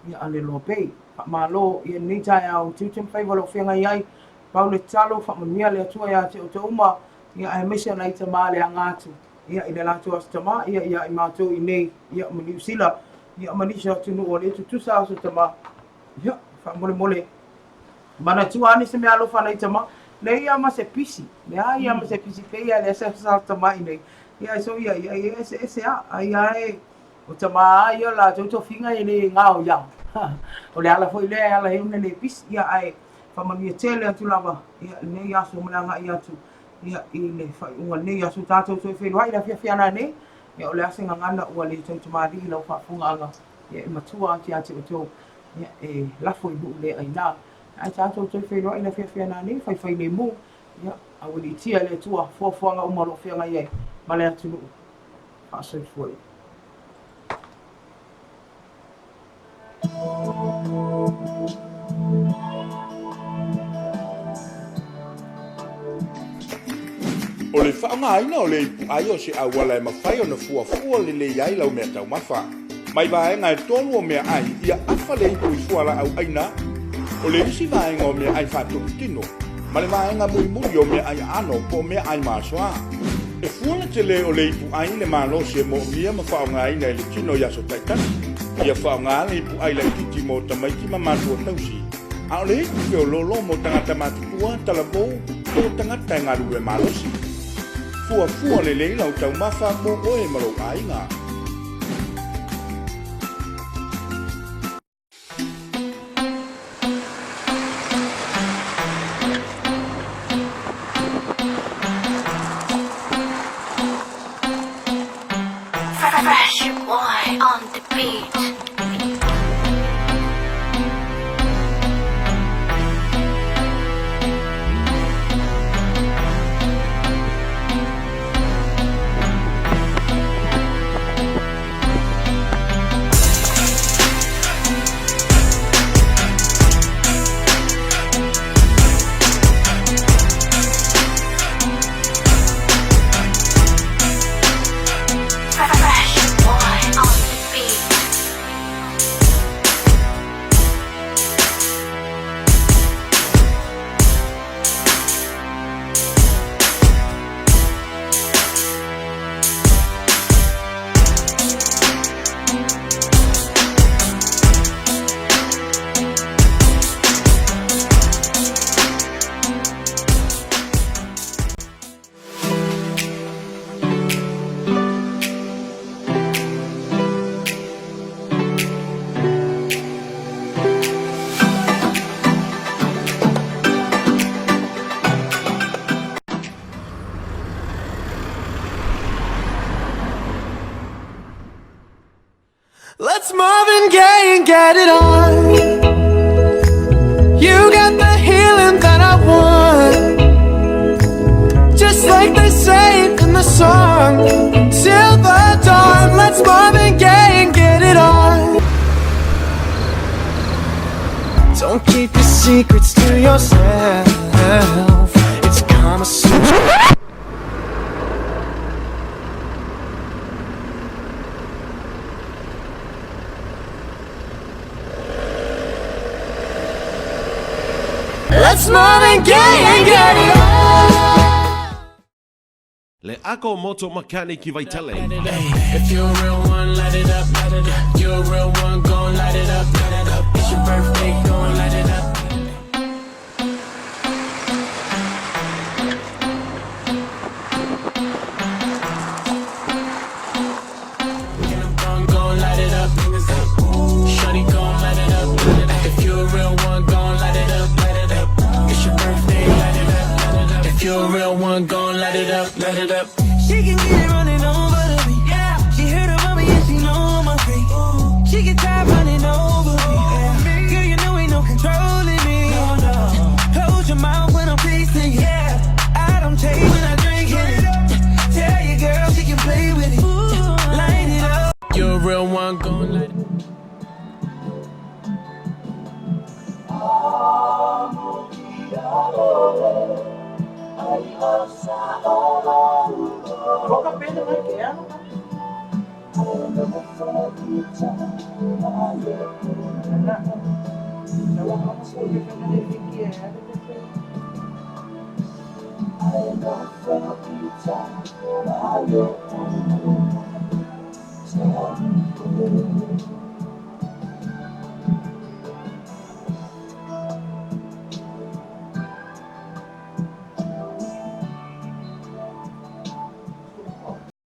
ia ane LOABAY. Malo ia nei TAEAO tūtem whaiwalo whenga iai pau le talo whamanuia le atua ia te o te uma ia e mesa na i tamā le angātu. Ia i le lātou asitama ia i mātou i nei ia ma New Zealand ia manisa tunu o le tutusa aso tamā. Ia whamole mole. Mana tuani se mea alofa nei tama. Le ia ma se pisi. Le ia ma se pisi pe ia le se tama i nei. Ia so ia ese a. Ia e o tama ia la tauto finga i le ngao iau. O le ala foi le ala heune le pisi. Ia ai whamania tele atu lava. Ia nei aso malanga i atu. Ia i le whai unga nei aso tātou toi whenua i la fiana nei. Ia o le asenga ngana ua le tautamari i lau whaafunga anga. Ia i matua ati ati o tō. Ia e lafo i buu le aina. Ai tātou toi whenua i la fiana nei. Whai le mu. Ia awili tia le tua. Fuafuanga umaro whianga iei. Male atu nuu. Whaasoi fuai. O le whaangaina o le ipu ai o se awala e mawhai o na fuafua le le iai lau mea tau mawha. Mai vaenga e tonu o mea ai ia awha le ipu i fuala au aina. O le isi vaenga o mea ai whātuku tino. Ma le vaenga mui muri o mea ai ano po mea ai māsoa. E fuana te le o le ipu ai le mālo se mo mia ma whaangaina e le tino yaso taitani. Ia whaanga le ipu ai le kiti mo tamaiki ma mātua tausi. A o le ipu o lolo mo tangata mātukua talabou o tangata e ngaru e mālosi. Fuafua le leila o tau mawha mo oe marau ainga. Fresh boy on the beat. Let's Marvin Gaye and get it on. You got the healing that I want, just like they say in the song, till the dawn. Let's Marvin Gaye and get it on. Don't keep your secrets to yourself. It's Kama Sutra. Let's Marvin Gaye and get it on. Le ako moto makaniki vai tele. If you're a real one, light it up, light it up. You're a real one, gon' light it up, light it up. It's your birthday, gon' light it up. Gon' light it up, shawty gon' light it up, light it up. If you're a real one, gon' light it up, light it up. It's your birthday, light it up, light it up. If you're a real one, gon' light it up, light it up. She can get it running over to me. Yeah. She heard about me and she know I'm a freak. She get tired running over me. Yeah. Girl, you know ain't no controlling me. No, no. Close your mouth when I'm tasting you. Yeah. I don't take when I drink it. Tell your girl she can play with it. Light it up. You're a real one, gon' light it up. Boca pena não quer, não.